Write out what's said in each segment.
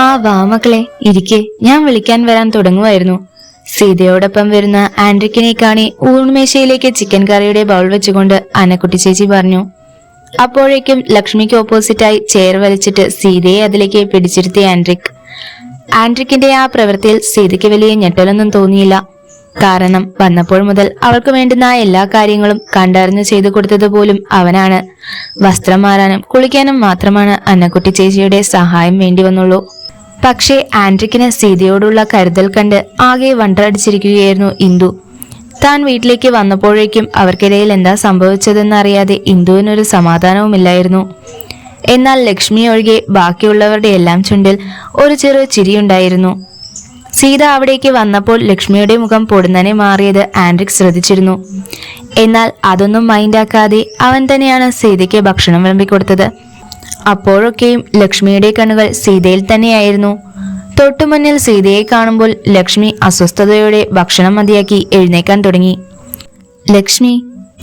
ആ വാ മക്കളെ ഇരിക്കെ, ഞാൻ വിളിക്കാൻ വരാൻ തുടങ്ങുമായിരുന്നു. സീതയോടൊപ്പം വരുന്ന ആൻഡ്രിക്കിനെ കാണി ഊൺമേശയിലേക്ക് ചിക്കൻ കറിയുടെ ബൗൾ വെച്ചുകൊണ്ട് അന്നക്കുട്ടി ചേച്ചി പറഞ്ഞു. അപ്പോഴേക്കും ലക്ഷ്മിക്ക് ഓപ്പോസിറ്റായി ചെയർ വലിച്ചിട്ട് സീതയെ അതിലേക്ക് പിടിച്ചിരുത്തിയ ആൻഡ്രിക്കിന്റെ ആ പ്രവൃത്തിയിൽ സീതയ്ക്ക് വലിയ ഞെട്ടലൊന്നും തോന്നിയില്ല. കാരണം വന്നപ്പോൾ മുതൽ അവൾക്ക് വേണ്ടുന്ന എല്ലാ കാര്യങ്ങളും കണ്ടറിഞ്ഞു ചെയ്തു കൊടുത്തത് പോലും അവനാണ്. വസ്ത്രം മാറാനും കുളിക്കാനും മാത്രമാണ് അന്നക്കുട്ടി ചേച്ചിയുടെ സഹായം വേണ്ടി വന്നുള്ളൂ. പക്ഷേ ആൻഡ്രിക്കിന് സീതയോടുള്ള കരുതൽ കണ്ട് ആകെ വണ്ടടിച്ചിരിക്കുകയായിരുന്നു ഇന്ദു. താൻ വീട്ടിലേക്ക് വന്നപ്പോഴേക്കും അവർക്കിടയിൽ എന്താ സംഭവിച്ചതെന്നറിയാതെ ഇന്ദുവിനൊരു സമാധാനവുമില്ലായിരുന്നു. എന്നാൽ ലക്ഷ്മി ഒഴികെ ബാക്കിയുള്ളവരുടെ എല്ലാം ചുണ്ടിൽ ഒരു ചെറു ചിരിയുണ്ടായിരുന്നു. സീത അവിടേക്ക് വന്നപ്പോൾ ലക്ഷ്മിയുടെ മുഖം പൊടുന്നനെ മാറിയത് ആൻഡ്രിക് ശ്രദ്ധിച്ചിരുന്നു. എന്നാൽ അതൊന്നും മൈൻഡാക്കാതെ അവൻ തന്നെയാണ് സീതയ്ക്ക് ഭക്ഷണം വിളമ്പിക്കൊടുത്തത്. അപ്പോഴൊക്കെയും ലക്ഷ്മിയുടെ കണ്ണുകൾ സീതയിൽ തന്നെയായിരുന്നു. തൊട്ടുമുന്നിൽ സീതയെ കാണുമ്പോൾ ലക്ഷ്മി അസ്വസ്ഥതയോടെ ഭക്ഷണം മതിയാക്കി എഴുന്നേക്കാൻ തുടങ്ങി. ലക്ഷ്മി,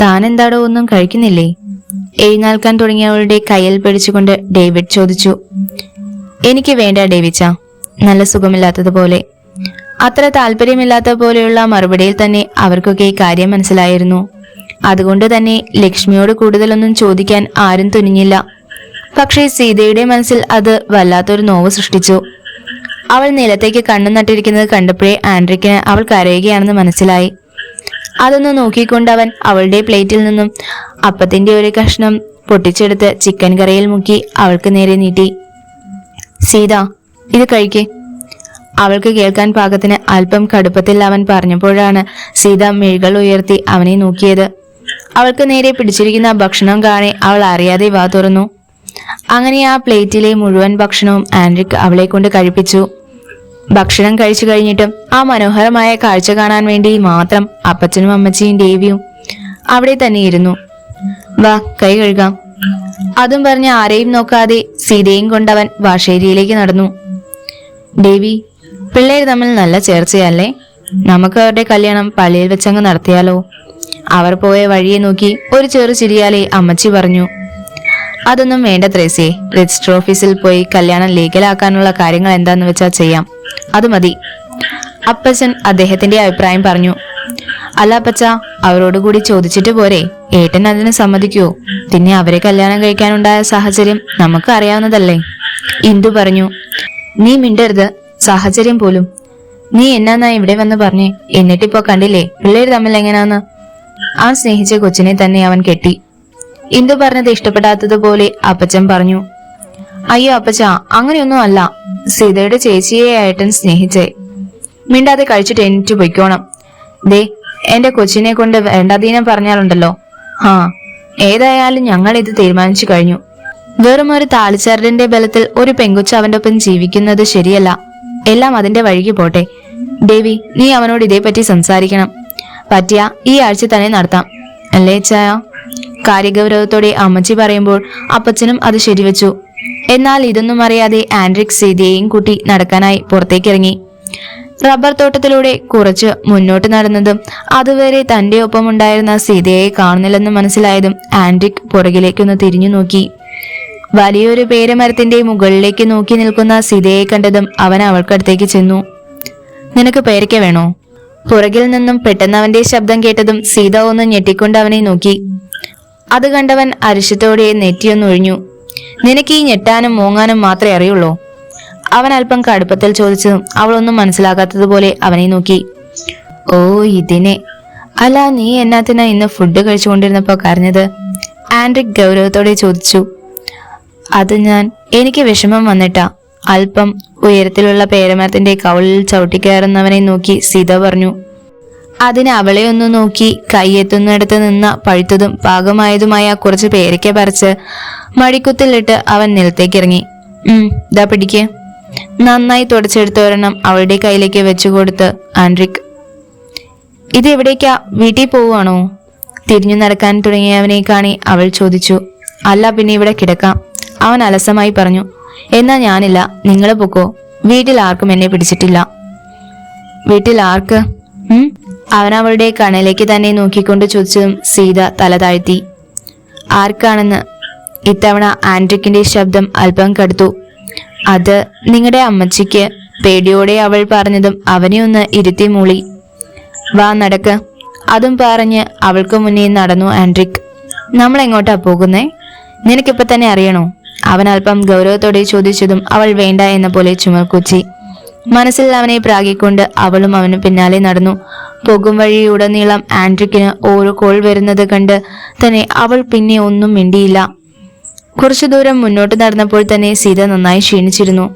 താൻ എന്താടോ ഒന്നും കഴിക്കുന്നില്ലേ? എഴുന്നേൽക്കാൻ തുടങ്ങിയവളുടെ കയ്യിൽ പിടിച്ചുകൊണ്ട് ഡേവിഡ് ചോദിച്ചു. എനിക്ക് വേണ്ട ഡേവിച്ച, നല്ല സുഖമില്ലാത്തതുപോലെ. അത്ര താല്പര്യമില്ലാത്ത പോലെയുള്ള മറുപടിയിൽ തന്നെ അവർക്കൊക്കെ കാര്യം മനസ്സിലായിരുന്നു. അതുകൊണ്ട് തന്നെ ലക്ഷ്മിയോട് കൂടുതലൊന്നും ചോദിക്കാൻ ആരും തുനിഞ്ഞില്ല. പക്ഷേ സീതയുടെ മനസ്സിൽ അത് വല്ലാത്തൊരു നോവ് സൃഷ്ടിച്ചു. അവൾ നിലത്തേക്ക് കണ്ണു നട്ടിരിക്കുന്നത് കണ്ടപ്പോഴേ ആൻഡ്രിക്കിന് അവൾ കരയുകയാണെന്ന് മനസ്സിലായി. അതൊന്ന് നോക്കിക്കൊണ്ട് അവൻ അവളുടെ പ്ലേറ്റിൽ നിന്നും അപ്പത്തിന്റെ ഒരു കഷ്ണം പൊട്ടിച്ചെടുത്ത് ചിക്കൻ കറിയിൽ മുക്കി അവൾക്ക് നേരെ നീട്ടി. സീത, ഇത് കഴിക്കേ. അവൾക്ക് കേൾക്കാൻ പാകത്തിന് അല്പം കടുപ്പത്തിൽ അവൻ പറഞ്ഞപ്പോഴാണ് സീത മിഴികൾ ഉയർത്തി അവനെ നോക്കിയത്. അവൾക്ക് നേരെ പിടിച്ചിരിക്കുന്ന ഭക്ഷണം കാണെ അവൾ അറിയാതെ വാ തുറന്നു. അങ്ങനെ ആ പ്ലേറ്റിലെ മുഴുവൻ ഭക്ഷണവും ആൻഡ്രിക് അവളെ കൊണ്ട് കഴിപ്പിച്ചു. ഭക്ഷണം കഴിച്ചു കഴിഞ്ഞിട്ടും ആ മനോഹരമായ കാഴ്ച കാണാൻ വേണ്ടി മാത്രം അപ്പച്ചനും അമ്മച്ചിയും ദേവിയും അവിടെ തന്നെ ഇരുന്നു. വാ, കൈ കഴുകാം. അതും പറഞ്ഞ് ആരെയും നോക്കാതെ സീതയും കൊണ്ടവൻ വാഷേരിയിലേക്ക് നടന്നു. ദേവി, പിള്ളേർ തമ്മിൽ നല്ല ചേർച്ചയല്ലേ? നമുക്ക് അവരുടെ കല്യാണം പള്ളിയിൽ വെച്ചങ്ങ് നടത്തിയാലോ? അവർ പോയ വഴിയെ നോക്കി ഒരു ചെറു ചിരിയാലെ അമ്മച്ചി പറഞ്ഞു. അതൊന്നും വേണ്ട ത്രേസ്യേ, രജിസ്റ്റർ ഓഫീസിൽ പോയി കല്യാണം ലീഗലാക്കാനുള്ള കാര്യങ്ങൾ എന്താന്ന് വെച്ചാൽ ചെയ്യാം, അത് മതി. അപ്പച്ചൻ അദ്ദേഹത്തിന്റെ അഭിപ്രായം പറഞ്ഞു. അല്ല അപ്പച്ച, അവരോടുകൂടി ചോദിച്ചിട്ട് പോരെ? ഏട്ടൻ അതിന് സമ്മതിക്കുവോ? പിന്നെ അവരെ കല്യാണം കഴിക്കാനുണ്ടായ സാഹചര്യം നമുക്ക് അറിയാവുന്നതല്ലേ? ഇന്ദു പറഞ്ഞു. നീ മിണ്ടരുത്, സാഹചര്യം പോലും. നീ എന്നാന്നാ ഇവിടെ വന്ന് പറഞ്ഞേ? എന്നിട്ടിപ്പോ കണ്ടില്ലേ പിള്ളേർ തമ്മിൽ എങ്ങനാന്ന്? ആ സ്നേഹിച്ച കൊച്ചിനെ തന്നെ അവൻ കെട്ടി. ഇന്ദു പറഞ്ഞത് ഇഷ്ടപ്പെടാത്തതുപോലെ അപ്പച്ചൻ പറഞ്ഞു. അയ്യോ അപ്പച്ച, അങ്ങനെയൊന്നും അല്ല. സീതയുടെ ചേച്ചിയെ ഏട്ടൻ സ്നേഹിച്ചേ. മിണ്ടാതെ കഴിച്ചിട്ട് എണീറ്റ് പൊയ്ക്കോണം. ദേ, എന്റെ കൊച്ചിനെ കൊണ്ട് വേണ്ടാതീനം പറഞ്ഞാലുണ്ടല്ലോ. ഏതായാലും ഞങ്ങൾ ഇത് തീരുമാനിച്ചു കഴിഞ്ഞു. വെറും ഒരു താളിച്ചരടിന്റെ ബലത്തിൽ ഒരു പെങ്കൊച്ച് അവന്റെ ഒപ്പം ജീവിക്കുന്നത് ശരിയല്ല. എല്ലാം അതിന്റെ വഴിക്ക് പോട്ടെ. ദേവി, നീ അവനോട് ഇതേപ്പറ്റി സംസാരിക്കണം. പറ്റിയ ഈ ആഴ്ച തന്നെ നടത്താം, അല്ലേ ചായ? കാര്യഗൗരവത്തോടെ അമ്മച്ചി പറയുമ്പോൾ അപ്പച്ചനും അത് ശരിവെച്ചു. എന്നാൽ ഇതൊന്നും അറിയാതെ ആൻഡ്രിക് സീതയെയും കൂട്ടി നടക്കാനായി പുറത്തേക്കിറങ്ങി. റബ്ബർ തോട്ടത്തിലൂടെ കുറച്ച് മുന്നോട്ട് നടന്നതും അതുവരെ തന്റെ ഒപ്പം ഉണ്ടായിരുന്ന സീതയെ കാണുന്നില്ലെന്ന് മനസ്സിലായതും ആൻഡ്രിക് പുറകിലേക്കൊന്ന് തിരിഞ്ഞു നോക്കി. വലിയൊരു പേരമരത്തിന്റെ മുകളിലേക്ക് നോക്കി നിൽക്കുന്ന സീതയെ കണ്ടതും അവൻ അവൾക്കടുത്തേക്ക് ചെന്നു. നിനക്ക് പേരയ്ക്ക വേണോ? പുറകിൽ നിന്നും പെട്ടെന്ന് അവന്റെ ശബ്ദം കേട്ടതും സീത ഒന്ന് ഞെട്ടിക്കൊണ്ട് അവനെ നോക്കി. അത് കണ്ടവൻ അരിശത്തോടെ നെറ്റിയൊന്നൊഴിഞ്ഞു. നിനക്ക് ഈ ഞെട്ടാനും മോങ്ങാനും മാത്രമേ അറിയുള്ളൂ? അവൻ അല്പം കടുപ്പത്തിൽ ചോദിച്ചതും അവളൊന്നും മനസ്സിലാകാത്തതുപോലെ അവനെ നോക്കി. ഓ, ഇതിനെ. അല്ല, നീ എന്നാത്തിനാ ഇന്ന് ഫുഡ് കഴിച്ചുകൊണ്ടിരുന്നപ്പോ കരഞ്ഞത്? ആൻഡ്രിക് ഗൗരവത്തോടെ ചോദിച്ചു. അത് എനിക്ക് വിഷമം വന്നിട്ടാ. അല്പം ഉയരത്തിലുള്ള പേരമരത്തിന്റെ കവളിൽ ചവിട്ടിക്കയറുന്നവനെ നോക്കി സീത പറഞ്ഞു. അതിന് അവളെ ഒന്ന് നോക്കി കൈയെത്തുന്നിടത്ത് നിന്ന പഴുത്തതും പാകമായതുമായ കുറച്ച് പേരയ്ക്ക പറിച്ച് മടിക്കുത്തിലിട്ട് അവൻ നിലത്തേക്കിറങ്ങി. ദാ പിടിക്ക്. നന്നായി തുടച്ചെടുത്തൊരെണ്ണം അവളുടെ കയ്യിലേക്ക് വെച്ചുകൊടുത്ത് ആൻഡ്രിക്. ഇത് എവിടേക്കാ? വീട്ടിൽ പോവുകയാണോ? തിരിഞ്ഞു നടക്കാൻ തുടങ്ങിയവനെ കാണി അവൾ ചോദിച്ചു. അല്ല, പിന്നെ ഇവിടെ കിടക്കാം, അവൻ അലസമായി പറഞ്ഞു. എന്നാ ഞാനില്ല, നിങ്ങൾ പൊക്കോ. വീട്ടിൽ ആർക്കും എന്നെ പിടിച്ചിട്ടില്ല. വീട്ടിൽ ആർക്ക്? അവൻ അവളുടെ കണ്ണിലേക്ക് തന്നെ നോക്കിക്കൊണ്ട് ചോദിച്ചതും സീത തല താഴ്ത്തി. ആർക്കാണെന്ന്? ഇത്തവണ ആൻഡ്രിക്കിന്റെ ശബ്ദം അല്പം കടുത്തു. അത് നിങ്ങളുടെ അമ്മച്ചിക്ക്. പേടിയോടെ അവൾ പറഞ്ഞതും അവനെ ഒന്ന് ഇരുത്തി മൂളി. വാ നടക്ക്. അതും പറഞ്ഞ് അവൾക്ക് മുന്നേ നടന്നു ആൻഡ്രിക്. നമ്മൾ എങ്ങോട്ടാ പോകുന്നേ? നിനക്കിപ്പോ തന്നെ അറിയണോ? അവൻ അല്പം ഗൗരവത്തോടെ ചോദിച്ചതും അവൾ വേണ്ട എന്ന പോലെ ചുമൽക്കുച്ചി. മനസ്സിൽ അവനെ പ്രാഗിക്കൊണ്ട് അവളും അവന് പിന്നാലെ നടന്നു. പോകും വഴിയുടനീളം ആൻഡ്രിക്കിന് ഓരോ കോൾ വരുന്നത് കണ്ട് തന്നെ അവൾ പിന്നെ ഒന്നും മിണ്ടിയില്ല. കുറച്ചു ദൂരം മുന്നോട്ട് നടന്നപ്പോൾ തന്നെ സീത നന്നായി ക്ഷീണിച്ചിരുന്നു.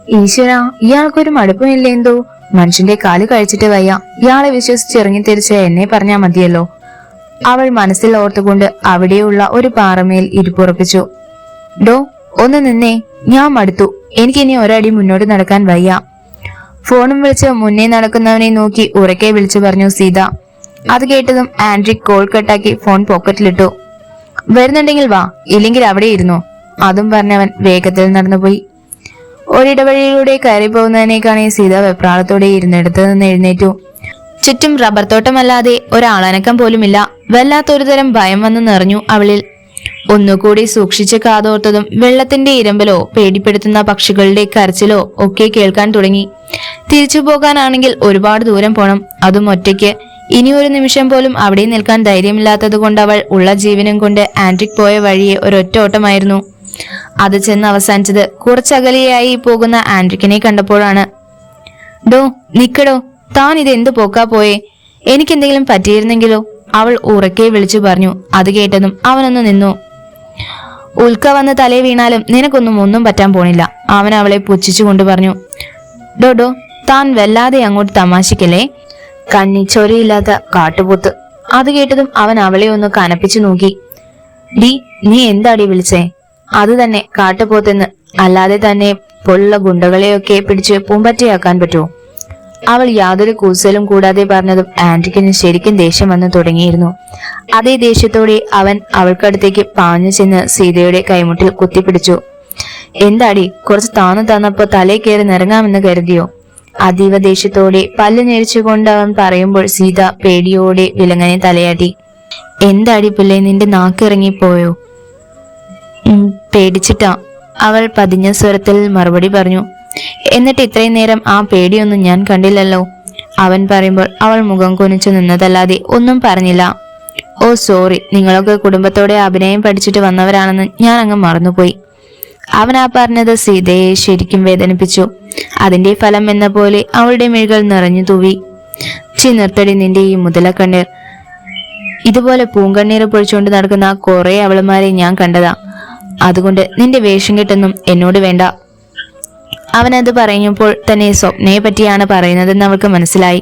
ഈശ്വര, ഇയാൾക്കൊരു മടുപ്പുമില്ലെന്തോ. മനുഷ്യന്റെ കാല് കഴിച്ചിട്ട് വയ്യ. ഇയാളെ വിശ്വസിച്ചിറങ്ങി തിരിച്ച് എന്നെ പറഞ്ഞാ മതിയല്ലോ. അവൾ മനസ്സിൽ ഓർത്തുകൊണ്ട് അവിടെയുള്ള ഒരു പാറമേൽ ഇരിപ്പുറപ്പിച്ചു. ഡോ, ഒന്ന് നിന്നേ, ഞാൻ മടുത്തു. എനിക്കിനി ഒരടി മുന്നോട്ട് നടക്കാൻ വയ്യ. ഫോണും വിളിച്ച് മുന്നേ നടക്കുന്നവനെ നോക്കി ഉറക്കെ വിളിച്ചു പറഞ്ഞു സീത. അത് കേട്ടതും ആൻഡ്രിക് കോൾ കട്ടാക്കി ഫോൺ പോക്കറ്റിലിട്ടു. വരുന്നുണ്ടെങ്കിൽ വാ, ഇല്ലെങ്കിൽ അവിടെ ഇരുന്നോ. അതും പറഞ്ഞവൻ വേഗത്തിൽ നടന്നുപോയി. ഒരിടവഴിയിലൂടെ കയറി പോകുന്നതിനെ കാണി സീത വെപ്രാളത്തോടെ ഇരുന്നിടത്ത് നിന്ന് എഴുന്നേറ്റു. ചുറ്റും റബ്ബർ തോട്ടമല്ലാതെ ഒരാളനക്കം പോലുമില്ല. വല്ലാത്തൊരു തരം ഭയം വന്ന് നിറഞ്ഞു അവളിൽ. ഒന്നുകൂടി സൂക്ഷിച്ച് കാതോർത്തതും വെള്ളത്തിന്റെ ഇരമ്പലോ പേടിപ്പെടുത്തുന്ന പക്ഷികളുടെ കരച്ചിലോ ഒക്കെ കേൾക്കാൻ തുടങ്ങി. തിരിച്ചു പോകാനാണെങ്കിൽ ഒരുപാട് ദൂരം പോണം, അതും ഒറ്റയ്ക്ക്. ഇനി ഒരു നിമിഷം പോലും അവിടെ നിൽക്കാൻ ധൈര്യമില്ലാത്തത് കൊണ്ട് അവൾ ഉള്ള ജീവനും കൊണ്ട് ആൻഡ്രിക് പോയ വഴിയെ ഒരൊറ്റ ഓട്ടമായിരുന്നു. അത് ചെന്ന് അവസാനിച്ചത് കുറച്ചകലെയായി പോകുന്ന ആൻഡ്രിക്കിനെ കണ്ടപ്പോഴാണ്. ഡോ, നിക്കടോ, താൻ ഇത് എന്തു പോക്കാ പോയേ? എനിക്കെന്തെങ്കിലും പറ്റിയിരുന്നെങ്കിലോ? അവൾ ഉറക്കെ വിളിച്ചു പറഞ്ഞു. അത് കേട്ടതും അവനൊന്ന് നിന്നു. ഉൽക്ക വന്ന് തലേ വീണാലും ഒന്നും പറ്റാൻ പോണില്ല. അവൻ അവളെ പുച്ഛിച്ചുകൊണ്ട് പറഞ്ഞു. ഡോ, താൻ വല്ലാതെ അങ്ങോട്ട് തമാശിക്കല്ലേ. കണ്ണിച്ചോരയില്ലാത്ത കാട്ടുപോത്ത്. അത് കേട്ടതും അവൻ അവളെ ഒന്ന് കനപ്പിച്ചു നോക്കി. ഡി, നീ എന്താടി വിളിച്ചേ? അത് തന്നെ, കാട്ടുപോത്തെന്ന്. അല്ലാതെ തന്നെ പൊള്ള ഗുണ്ടകളെയൊക്കെ പിടിച്ച് പൂമ്പറ്റയാക്കാൻ പറ്റുമോ? അവൾ യാതൊരു കൂസലും കൂടാതെ പറഞ്ഞതും ആൻഡ്രിക്കിന് ശരിക്കും ദേഷ്യം വന്നു തുടങ്ങിയിരുന്നു. അതേ ദേഷ്യത്തോടെ അവൻ അവൾക്കടുത്തേക്ക് പാഞ്ഞു ചെന്ന് സീതയുടെ കൈമുട്ടിൽ കുത്തിപ്പിടിച്ചു. എന്താടി, കുറച്ച് താന്നു തന്നപ്പോ തലേ കയറി നിറങ്ങാമെന്ന് കരുതിയോ? അതീവ ദേഷ്യത്തോടെ പല്ല് ഞെരിച്ചുകൊണ്ട് അവൻ പറയുമ്പോൾ സീത പേടിയോടെ വിലങ്ങനെ തലയാട്ടി. എന്താടി പുല്ലേ, നിന്റെ നാക്കിറങ്ങിപ്പോയോ? പേടിച്ചിട്ടാ, അവൾ പതിഞ്ഞ സ്വരത്തിൽ മറുപടി പറഞ്ഞു. എന്നിട്ട് ഇത്രയും നേരം ആ പേടിയൊന്നും ഞാൻ കണ്ടില്ലല്ലോ. അവൻ പറയുമ്പോൾ അവൾ മുഖം കുനിച്ചു നിന്നതല്ലാതെ ഒന്നും പറഞ്ഞില്ല. ഓ സോറി, നിങ്ങളൊക്കെ കുടുംബത്തോടെ അഭിനയം പഠിച്ചിട്ട് വന്നവരാണെന്ന് ഞാൻ അങ്ങ് മറന്നുപോയി. അവൻ ആ പറഞ്ഞത് സീതയെ ശരിക്കും വേദനിപ്പിച്ചു. അതിന്റെ ഫലം എന്ന പോലെ അവളുടെ മിഴികൾ നിറഞ്ഞു തൂവി. നിർത്തടി നിന്റെ ഈ മുതലക്കണ്ണീർ. ഇതുപോലെ പൂങ്കണ്ണീർ പൊഴിച്ചുകൊണ്ട് നടക്കുന്ന കുറെ അവളുമാരെ ഞാൻ കണ്ടതാ. അതുകൊണ്ട് നിന്റെ വേഷം കെട്ടൊന്നും എന്നോട് വേണ്ട. അവനത് പറഞ്ഞപ്പോൾ തന്നെ സ്വപ്നയെ പറ്റിയാണ് പറയുന്നതെന്ന് അവൾക്ക് മനസ്സിലായി.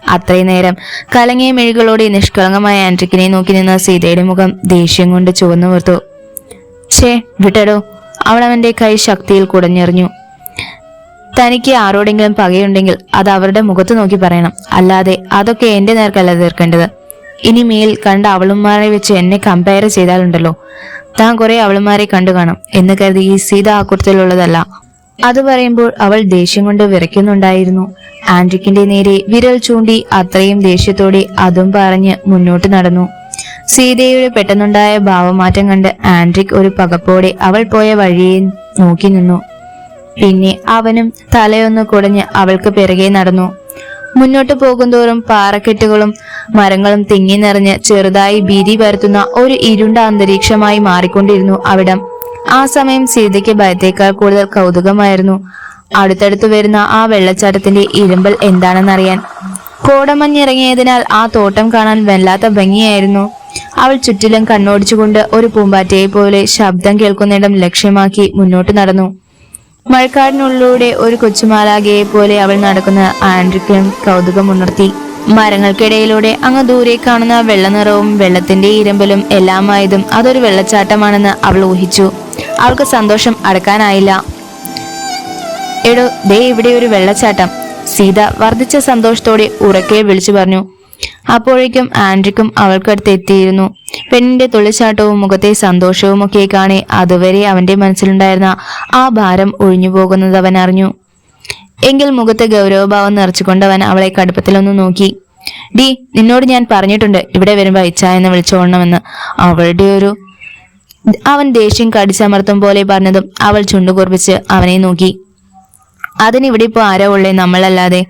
അത്രയും നേരം കലങ്ങിയ മെഴികളോടെ നിഷ്കളങ്കമായ ആൻഡ്രിക്കിനെ നോക്കി നിന്ന സീതയുടെ മുഖം ദേഷ്യം കൊണ്ട് ചുവന്നു വീർത്തു. ഛേ, വിട്ടടോ. അവൾ അവന്റെ കൈ ശക്തിയിൽ കുടഞ്ഞെറിഞ്ഞു. തനിക്ക് ആരോടെങ്കിലും പകയുണ്ടെങ്കിൽ അത് അവരുടെ മുഖത്ത് നോക്കി പറയണം, അല്ലാതെ അതൊക്കെ എന്റെ നേർക്കല്ല തീർക്കേണ്ടത്. ഇനി മേൽ കണ്ട അവളുമാരെ വെച്ച് എന്നെ കമ്പയർ ചെയ്താലുണ്ടല്ലോ, താൻ കുറെ അവളുമാരെ കണ്ടു കാണും എന്ന് കരുതി ഈ സീത ആ കൂട്ടത്തിലുള്ളതല്ല. അത് പറയുമ്പോൾ അവൾ ദേഷ്യം കൊണ്ട് വിറയ്ക്കുന്നുണ്ടായിരുന്നു. ആൻഡ്രിക്കിന്റെ നേരെ വിരൽ ചൂണ്ടി അത്രയും ദേഷ്യത്തോടെ അതും പറഞ്ഞ് മുന്നോട്ട് നടന്നു. സീതയുടെ പെട്ടെന്നുണ്ടായ ഭാവമാറ്റം കണ്ട് ആൻഡ്രിക് ഒരു പകപ്പോടെ അവൾ പോയ വഴിയെ നോക്കി നിന്നു. പിന്നെ അവനും തലയൊന്ന് കുടഞ്ഞ് അവൾക്ക് പിറകെ നടന്നു. മുന്നോട്ട് പോകുന്തോറും പാറക്കെട്ടുകളും മരങ്ങളും തിങ്ങി നിറഞ്ഞ് ചെറുതായി ഭീതി പരത്തുന്ന ഒരു ഇരുണ്ട അന്തരീക്ഷമായി മാറിക്കൊണ്ടിരുന്നു അവിടം. ആ സമയം സീതയ്ക്ക് ഭയത്തേക്കാൾ കൂടുതൽ കൗതുകമായിരുന്നു അടുത്തടുത്ത് വരുന്ന ആ വെള്ളച്ചാട്ടത്തിന്റെ ഇരുമ്പൽ എന്താണെന്നറിയാൻ. കോടമഞ്ഞിറങ്ങിയതിനാൽ ആ തോട്ടം കാണാൻ വല്ലാത്ത ഭംഗിയായിരുന്നു. അവൾ ചുറ്റിലും കണ്ണോടിച്ചുകൊണ്ട് ഒരു പൂമ്പാറ്റയെ പോലെ ശബ്ദം കേൾക്കുന്നിടം ലക്ഷ്യമാക്കി മുന്നോട്ട് നടന്നു. മഴക്കാടിനുള്ളിലൂടെ ഒരു കൊച്ചുമാലാകയെ പോലെ അവൾ നടക്കുന്ന ആൻഡ്രിക്കും കൗതുകമുണർത്തി. മരങ്ങൾക്കിടയിലൂടെ അങ്ങ് ദൂരെ കാണുന്ന വെള്ള നിറവും വെള്ളത്തിന്റെ ഇരമ്പലും എല്ലാമായതും അതൊരു വെള്ളച്ചാട്ടമാണെന്ന് അവൾ ഊഹിച്ചു. അവൾക്ക് സന്തോഷം അടക്കാനായില്ല. എടോ, ദേ ഇവിടെ ഒരു വെള്ളച്ചാട്ടം, സീത വർദ്ധിച്ച സന്തോഷത്തോടെ ഉറക്കെ വിളിച്ചു പറഞ്ഞു. അപ്പോഴേക്കും ആൻഡ്രിക്കും അവൾക്കടുത്ത് എത്തിയിരുന്നു. പെണ്ണിന്റെ തുള്ളിച്ചാട്ടവും മുഖത്തെ സന്തോഷവും ഒക്കെ കാണെ അതുവരെ അവന്റെ മനസ്സിലുണ്ടായിരുന്ന ആ ഭാരം ഒഴിഞ്ഞു പോകുന്നത് അവൻ അറിഞ്ഞു. എങ്കിൽ മുഖത്ത് ഗൗരവഭാവം നിറച്ചുകൊണ്ടവൻ അവളെ കടുപ്പത്തിലൊന്ന് നോക്കി. ഡി, നിന്നോട് ഞാൻ പറഞ്ഞിട്ടുണ്ട് ഇവിടെ വരുമ്പോ ഇച്ഛ എന്ന് വിളിച്ചോളണമെന്ന്. അവൻ ദേഷ്യം കടിച്ചമർത്തും പോലെ പറഞ്ഞതും അവൾ ചുണ്ടുകുറിപ്പിച്ച് അവനെ നോക്കി. അതിനിവിടെ ഇപ്പൊ ആരോ ഉള്ളേ, നമ്മളല്ലാതെ.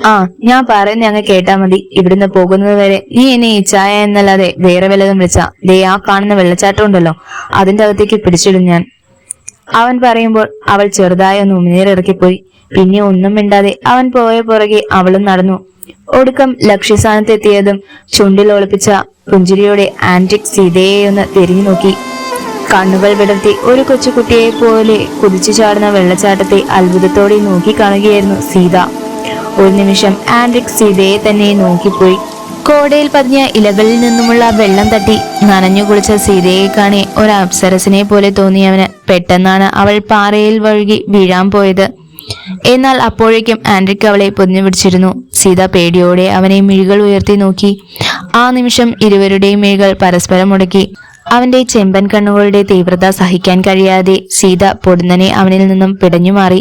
ആ, ഞാൻ പറയുന്ന അങ്ങ് കേട്ടാ മതി. ഇവിടുന്ന് പോകുന്നത് വരെ നീ എന്നെ ഈ ചായ എന്നല്ലാതെ വേറെ വല്ലതും വിളിച്ചാ ദേ ആ കാണുന്ന വെള്ളച്ചാട്ടം ഉണ്ടല്ലോ, അതിന്റെ അകത്തേക്ക് പിടിച്ചിടും ഞാൻ. അവൻ പറയുമ്പോൾ അവൾ ചെറുതായി ഒന്ന് ഉമിനീരിറക്കിപ്പോയി. പിന്നെ ഒന്നും മിണ്ടാതെ അവൻ പോയ പുറകെ അവളും നടന്നു. ഒടുക്കം ലക്ഷ്യസ്ഥാനത്തെത്തിയതും ചുണ്ടിൽ ഒളിപ്പിച്ച പുഞ്ചിരിയോടെ ആന്റിക് സീതയെ ഒന്ന് തിരിഞ്ഞു നോക്കി. കണ്ണുകൾ വിടർത്തി ഒരു കൊച്ചുകുട്ടിയെ പോലെ കുതിച്ചു ചാടുന്ന വെള്ളച്ചാട്ടത്തെ അത്ഭുതത്തോടെ നോക്കി കാണുകയായിരുന്നു സീത. ഒരു നിമിഷം ആൻഡ്രിക് സീതയെ തന്നെ നോക്കിപ്പോയി. കോടയിൽ പതിഞ്ഞ ഇലകളിൽ നിന്നുമുള്ള വെള്ളം തട്ടി നനഞ്ഞു കുളിച്ച സീതയെ കാണെ ഒരു അപ്സരസിനെ പോലെ തോന്നിയവന് പെട്ടെന്നാണ് അവൾ പാറയിൽ വഴുകി വീഴാൻ പോയത്. എന്നാൽ അപ്പോഴേക്കും ആൻഡ്രിക് അവളെ പൊതിഞ്ഞു പിടിച്ചിരുന്നു. സീത പേടിയോടെ അവനെ മിഴികൾ ഉയർത്തി നോക്കി. ആ നിമിഷം ഇരുവരുടെയും മിഴികൾ പരസ്പരം മുടക്കി. അവന്റെ ചെമ്പൻ കണ്ണുകളുടെ തീവ്രത സഹിക്കാൻ കഴിയാതെ സീത പൊടുന്നനെ അവനിൽ നിന്നും പിടഞ്ഞു മാറി.